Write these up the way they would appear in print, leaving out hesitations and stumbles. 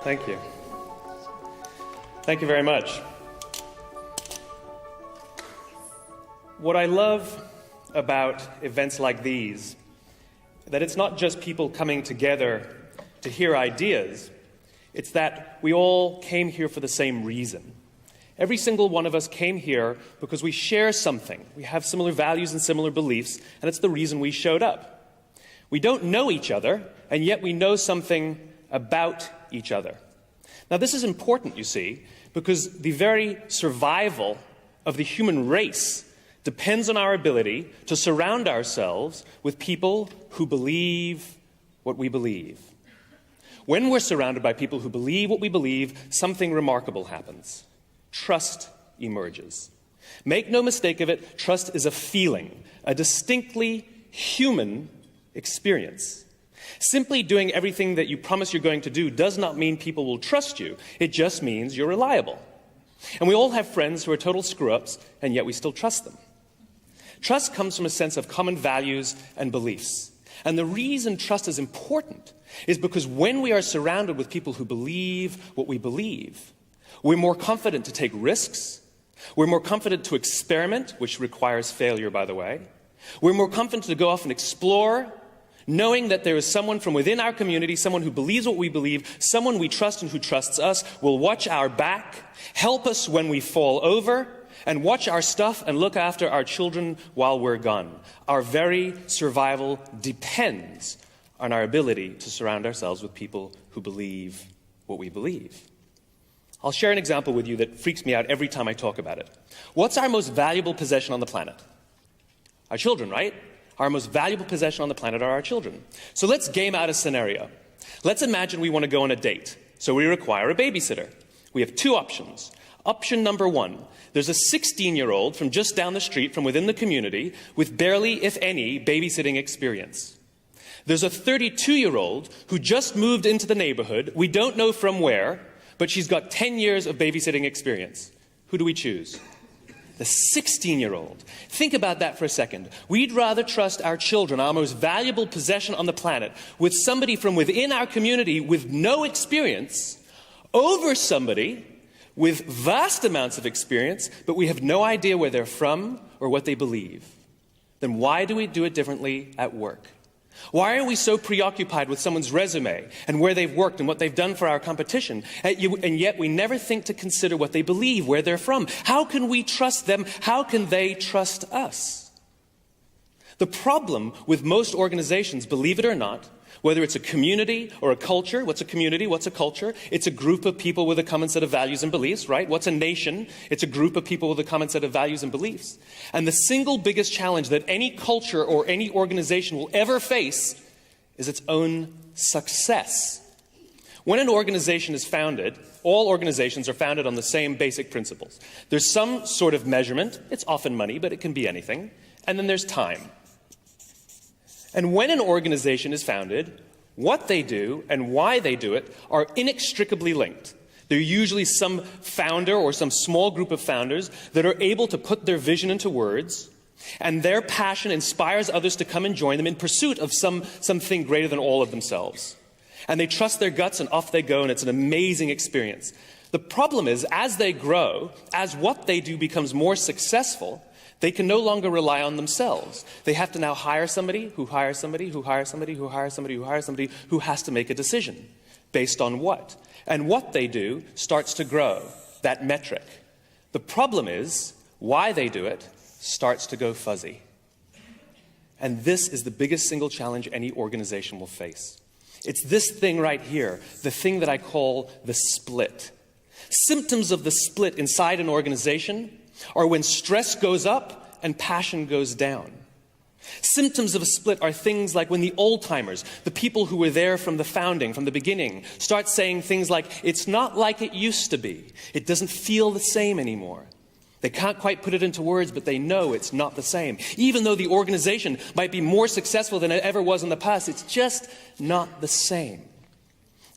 Thank you. Thank you very much. What I love about events like these, that it's not just people coming together to hear ideas, it's that we all came here for the same reason. Every single one of us came here because we share something. We have similar values and similar beliefs, and it's the reason we showed up. We don't know each other, and yet we know something about each other. Now, this is important, you see, because the very survival of the human race depends on our ability to surround ourselves with people who believe what we believe. When we're surrounded by people who believe what we believe, something remarkable happens. Trust emerges. Make no mistake of it, trust is a feeling, a distinctly human experience. Simply doing everything that you promise you're going to do does not mean people will trust you. It just means you're reliable. And we all have friends who are total screw-ups, and yet we still trust them. Trust comes from a sense of common values and beliefs. And the reason trust is important is because when we are surrounded with people who believe what we believe, we're more confident to take risks. We're more confident to experiment, which requires failure, by the way. We're more confident to go off and explore, knowing that there is someone from within our community, someone who believes what we believe, someone we trust and who trusts us, will watch our back, help us when we fall over, and watch our stuff and look after our children while we're gone. Our very survival depends on our ability to surround ourselves with people who believe what we believe. I'll share an example with you that freaks me out every time I talk about it. What's our most valuable possession on the planet? Our children, right? Our most valuable possession on the planet are our children. So let's game out a scenario. Let's imagine we want to go on a date, so we require a babysitter. We have two options. Option number one, there's a 16-year-old from just down the street from within the community with barely, if any, babysitting experience. There's a 32-year-old who just moved into the neighborhood, we don't know from where, but she's got 10 years of babysitting experience. Who do we choose? The 16-year-old. Think about that for a second. We'd rather trust our children, our most valuable possession on the planet, with somebody from within our community with no experience over somebody with vast amounts of experience, but we have no idea where they're from or what they believe. Then why do we do it differently at work? Why are we so preoccupied with someone's resume and where they've worked and what they've done for our competition, and yet we never think to consider what they believe, where they're from? How can we trust them? How can they trust us? The problem with most organizations, believe it or not, whether it's a community or a culture, what's a community, what's a culture? It's a group of people with a common set of values and beliefs, right? What's a nation? It's a group of people with a common set of values and beliefs. And the single biggest challenge that any culture or any organization will ever face is its own success. When an organization is founded, all organizations are founded on the same basic principles. There's some sort of measurement. It's often money, but it can be anything. And then there's time. And when an organization is founded, what they do and why they do it are inextricably linked. There's usually some founder or some small group of founders that are able to put their vision into words, and their passion inspires others to come and join them in pursuit of something greater than all of themselves. And they trust their guts, and off they go, and it's an amazing experience. The problem is, as they grow, as what they do becomes more successful, they can no longer rely on themselves. They have to now hire somebody who hires somebody who hires somebody who hires somebody who hires somebody who has to make a decision. Based on what? And what they do starts to grow, that metric. The problem is, why they do it starts to go fuzzy. And this is the biggest single challenge any organization will face. It's this thing right here, the thing that I call the split. Symptoms of the split inside an organization are when stress goes up and passion goes down. Symptoms of a split are things like when the old-timers, the people who were there from the founding, from the beginning, start saying things like, it's not like it used to be. It doesn't feel the same anymore. They can't quite put it into words, but they know it's not the same. Even though the organization might be more successful than it ever was in the past, it's just not the same.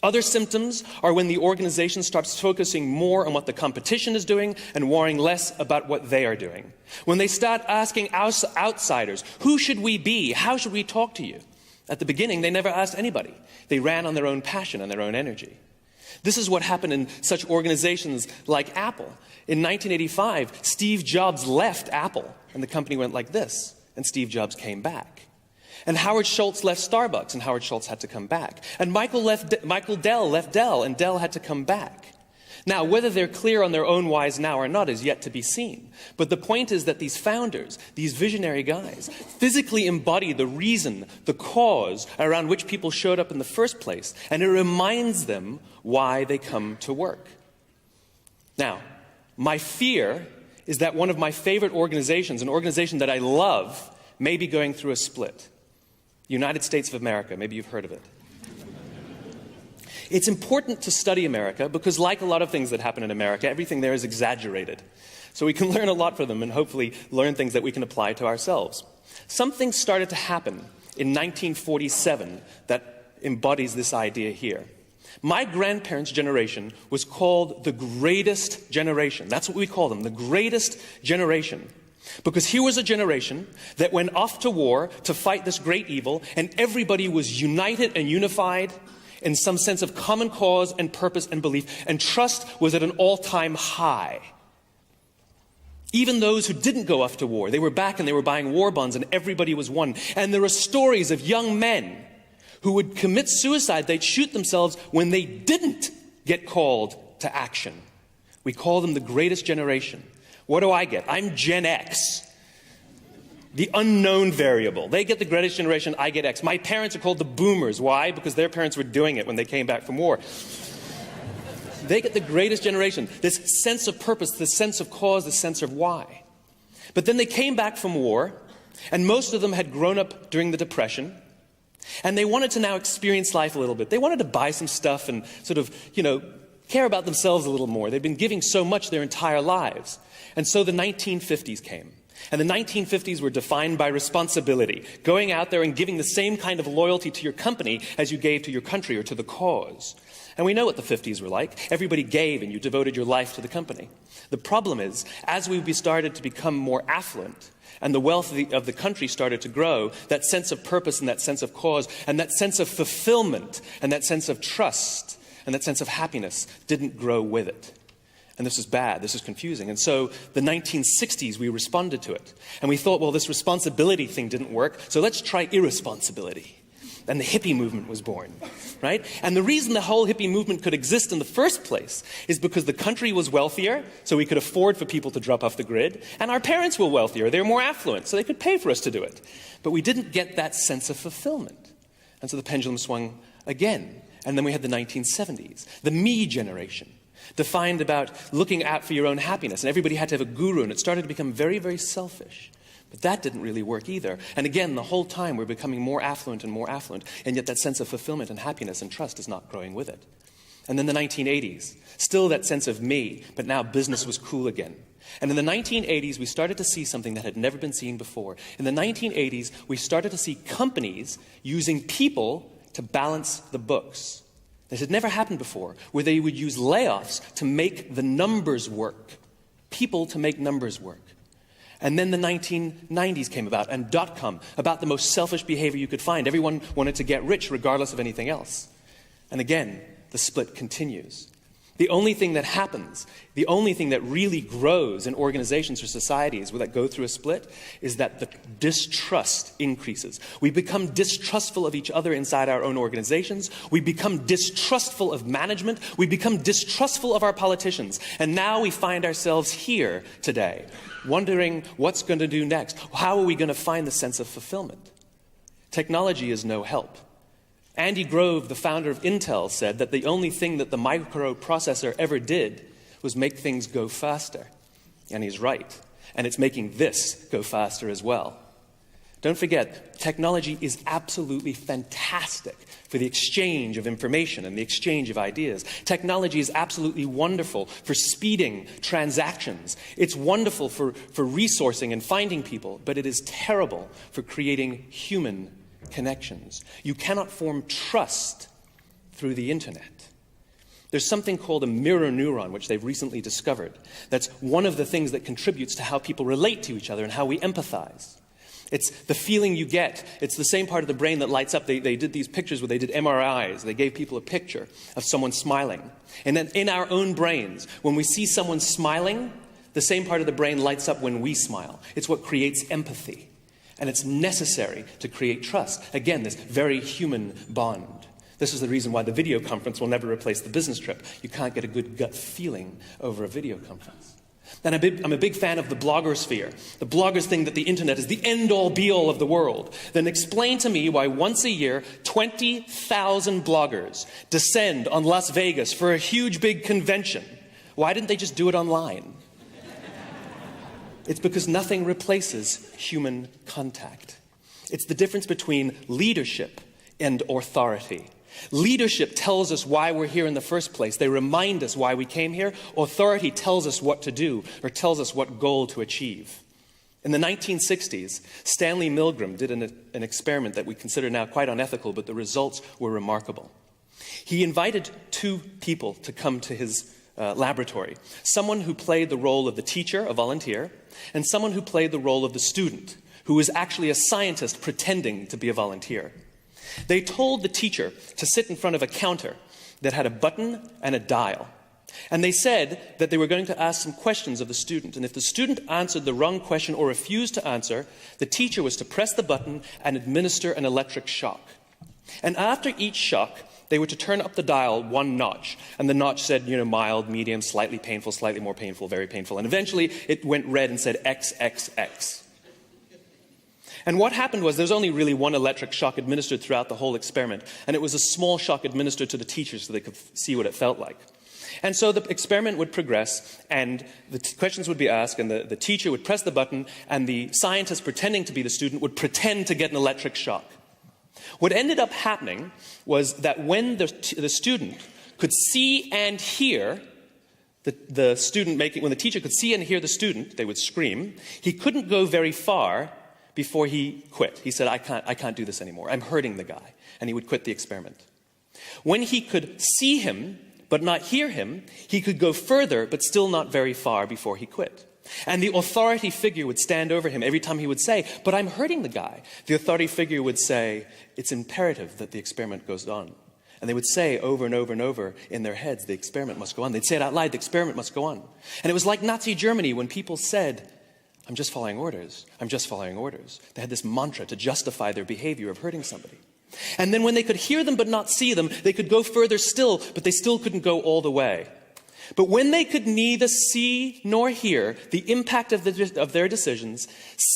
Other symptoms are when the organization starts focusing more on what the competition is doing and worrying less about what they are doing. When they start asking outsiders, who should we be? How should we talk to you? At the beginning, they never asked anybody. They ran on their own passion and their own energy. This is what happened in such organizations like Apple. In 1985, Steve Jobs left Apple, and the company went like this, and Steve Jobs came back. And Howard Schultz left Starbucks, and Howard Schultz had to come back. And Michael Dell left Dell, and Dell had to come back. Now, whether they're clear on their own whys now or not is yet to be seen. But the point is that these founders, these visionary guys, physically embody the reason, the cause around which people showed up in the first place. And it reminds them why they come to work. Now, my fear is that one of my favorite organizations, an organization that I love, may be going through a split. United States of America, maybe you've heard of it. It's important to study America because, like a lot of things that happen in America, everything there is exaggerated. So we can learn a lot from them and hopefully learn things that we can apply to ourselves. Something started to happen in 1947 that embodies this idea here. My grandparents' generation was called the greatest generation. That's what we call them, the greatest generation. Because here was a generation that went off to war to fight this great evil, and everybody was united and unified in some sense of common cause and purpose and belief, and trust was at an all-time high. Even those who didn't go off to war, they were back and they were buying war bonds, and everybody was one. And there are stories of young men who would commit suicide. They'd shoot themselves when they didn't get called to action. We call them the greatest generation. What do I get? I'm Gen X. The unknown variable. They get the greatest generation, I get X. My parents are called the boomers. Why? Because their parents were doing it when they came back from war. They get the greatest generation. This sense of purpose, this sense of cause, this sense of why. But then they came back from war, and most of them had grown up during the Depression, and they wanted to now experience life a little bit. They wanted to buy some stuff and sort of, care about themselves a little more. They'd been giving so much their entire lives. And so the 1950s came. And the 1950s were defined by responsibility, going out there and giving the same kind of loyalty to your company as you gave to your country or to the cause. And we know what the 50s were like. Everybody gave and you devoted your life to the company. The problem is, as we started to become more affluent and the wealth of the country started to grow, that sense of purpose and that sense of cause and that sense of fulfillment and that sense of trust and that sense of happiness didn't grow with it. And this is bad, this is confusing. And so the 1960s, we responded to it. And we thought, well, this responsibility thing didn't work, so let's try irresponsibility. And the hippie movement was born, right? And the reason the whole hippie movement could exist in the first place is because the country was wealthier, so we could afford for people to drop off the grid, and our parents were wealthier, they were more affluent, so they could pay for us to do it. But we didn't get that sense of fulfillment. And so the pendulum swung again. And then we had the 1970s, the me generation, defined about looking out for your own happiness. And everybody had to have a guru, and it started to become very, very selfish. But that didn't really work either. And again, the whole time we're becoming more affluent, and yet that sense of fulfillment and happiness and trust is not growing with it. And then the 1980s, still that sense of me, but now business was cool again. And in the 1980s, we started to see something that had never been seen before. In the 1980s, we started to see companies using people to balance the books. This had never happened before, where they would use layoffs to make the numbers work. People to make numbers work. And then the 1990s came about, and .com, about the most selfish behavior you could find. Everyone wanted to get rich regardless of anything else. And again, the split continues. The only thing that happens, the only thing that really grows in organizations or societies that go through a split is that the distrust increases. We become distrustful of each other inside our own organizations. We become distrustful of management. We become distrustful of our politicians. And now we find ourselves here today, wondering what's going to do next. How are we going to find the sense of fulfillment? Technology is no help. Andy Grove, the founder of Intel, said that the only thing that the microprocessor ever did was make things go faster. And he's right. And it's making this go faster as well. Don't forget, technology is absolutely fantastic for the exchange of information and the exchange of ideas. Technology is absolutely wonderful for speeding transactions. It's wonderful for resourcing and finding people, but it is terrible for creating human connections. You cannot form trust through the internet. There's something called a mirror neuron, which they've recently discovered. That's one of the things that contributes to how people relate to each other and how we empathize. It's the feeling you get. It's the same part of the brain that lights up. They did these pictures where they did MRIs. They gave people a picture of someone smiling. And then in our own brains, when we see someone smiling, the same part of the brain lights up when we smile. It's what creates empathy. And it's necessary to create trust. Again, this very human bond. This is the reason why the video conference will never replace the business trip. You can't get a good gut feeling over a video conference. And I'm a big fan of the blogosphere. The bloggers think that the internet is the end-all, be-all of the world. Then explain to me why once a year, 20,000 bloggers descend on Las Vegas for a huge, big convention. Why didn't they just do it online? It's because nothing replaces human contact. It's the difference between leadership and authority. Leadership tells us why we're here in the first place. They remind us why we came here. Authority tells us what to do or tells us what goal to achieve. In the 1960s, Stanley Milgram did an experiment that we consider now quite unethical, but the results were remarkable. He invited two people to come to his laboratory. Someone who played the role of the teacher, a volunteer, and someone who played the role of the student, who was actually a scientist pretending to be a volunteer. They told the teacher to sit in front of a counter that had a button and a dial. And they said that they were going to ask some questions of the student. And if the student answered the wrong question or refused to answer, the teacher was to press the button and administer an electric shock. And after each shock, they were to turn up the dial one notch. And the notch said, mild, medium, slightly painful, slightly more painful, very painful. And eventually it went red and said XXX. And what happened was there was only really one electric shock administered throughout the whole experiment. And it was a small shock administered to the teachers so they could see what it felt like. And so the experiment would progress, and the questions would be asked, and the teacher would press the button, and the scientist pretending to be the student would pretend to get an electric shock. What ended up happening was that when the student could see and hear the student when the teacher could see and hear the student, they would scream. He couldn't go very far before he quit. He said, I can't do this anymore. I'm hurting the guy. And he would quit the experiment. When he could see him, but not hear him, he could go further, but still not very far before he quit. And the authority figure would stand over him every time he would say, but I'm hurting the guy. The authority figure would say, it's imperative that the experiment goes on. And they would say over and over and over in their heads, the experiment must go on. They'd say it out loud, the experiment must go on. And it was like Nazi Germany when people said, I'm just following orders. I'm just following orders. They had this mantra to justify their behavior of hurting somebody. And then when they could hear them but not see them, they could go further still, but they still couldn't go all the way. But when they could neither see nor hear the impact of their decisions,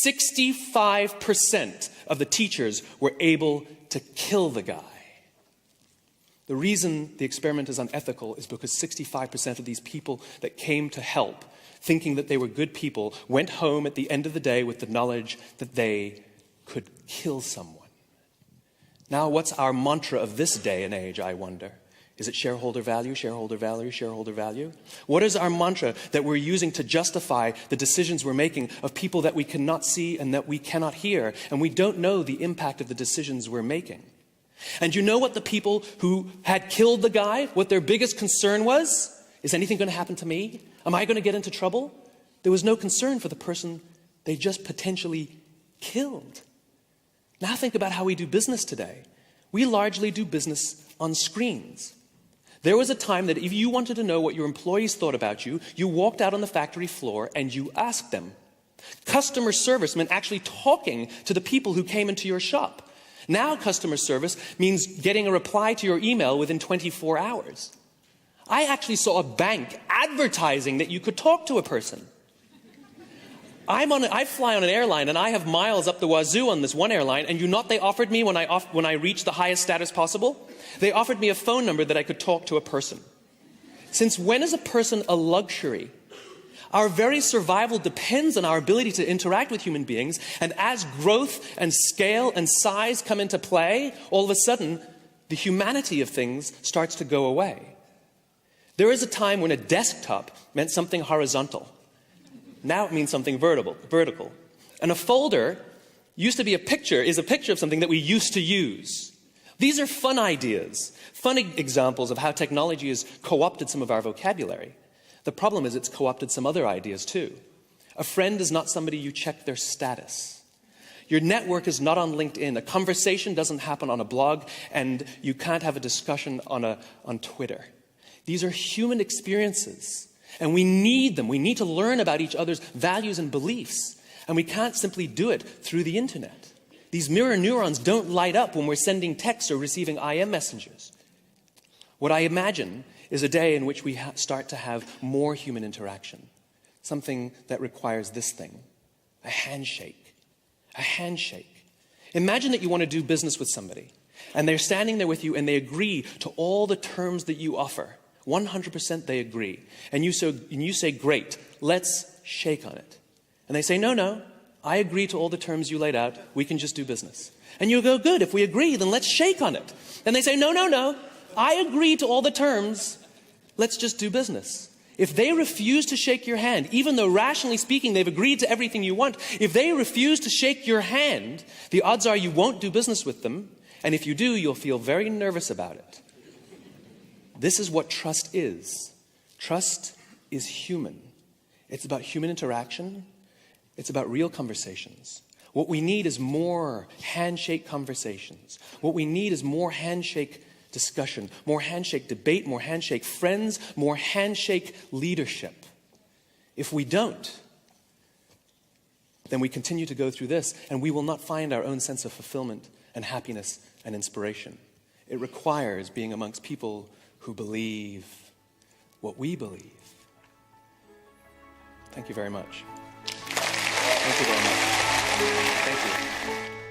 65% of the teachers were able to kill the guy. The reason the experiment is unethical is because 65% of these people that came to help, thinking that they were good people, went home at the end of the day with the knowledge that they could kill someone. Now, what's our mantra of this day and age, I wonder? Is it shareholder value, shareholder value, shareholder value? What is our mantra that we're using to justify the decisions we're making of people that we cannot see and that we cannot hear, and we don't know the impact of the decisions we're making? And you know what the people who had killed the guy, what their biggest concern was? Is anything going to happen to me? Am I going to get into trouble? There was no concern for the person they just potentially killed. Now think about how we do business today. We largely do business on screens. There was a time that if you wanted to know what your employees thought about you, you walked out on the factory floor and you asked them. Customer service meant actually talking to the people who came into your shop. Now customer service means getting a reply to your email within 24 hours. I actually saw a bank advertising that you could talk to a person. I fly on an airline and I have miles up the wazoo on this one airline, and they offered me when I reached the highest status possible, they offered me a phone number that I could talk to a person. Since when is a person a luxury? Our very survival depends on our ability to interact with human beings, and as growth and scale and size come into play, all of a sudden, the humanity of things starts to go away. There is a time when a desktop meant something horizontal. Now it means something vertical. And a folder is a picture of something that we used to use. These are fun ideas, fun examples of how technology has co-opted some of our vocabulary. The problem is it's co-opted some other ideas too. A friend is not somebody you check their status. Your network is not on LinkedIn. A conversation doesn't happen on a blog, and you can't have a discussion on Twitter. These are human experiences, and we need them. We need to learn about each other's values and beliefs, and we can't simply do it through the internet. These mirror neurons don't light up when we're sending texts or receiving IM messengers. What I imagine is a day in which we start to have more human interaction, something that requires this thing, a handshake. A handshake. Imagine that you want to do business with somebody, and they're standing there with you, and they agree to all the terms that you offer. 100% they agree. And you say, great, let's shake on it. And they say, no, I agree to all the terms you laid out. We can just do business. And you go, good, if we agree, then let's shake on it. And they say, no, I agree to all the terms. Let's just do business. If they refuse to shake your hand, even though rationally speaking they've agreed to everything you want, if they refuse to shake your hand, the odds are you won't do business with them. And if you do, you'll feel very nervous about it. This is what trust is. Trust is human. It's about human interaction. It's about real conversations. What we need is more handshake conversations. What we need is more handshake discussion, more handshake debate, more handshake friends, more handshake leadership. If we don't, then we continue to go through this, and we will not find our own sense of fulfillment and happiness and inspiration. It requires being amongst people who believe what we believe. Thank you very much. Thank you very much. Thank you.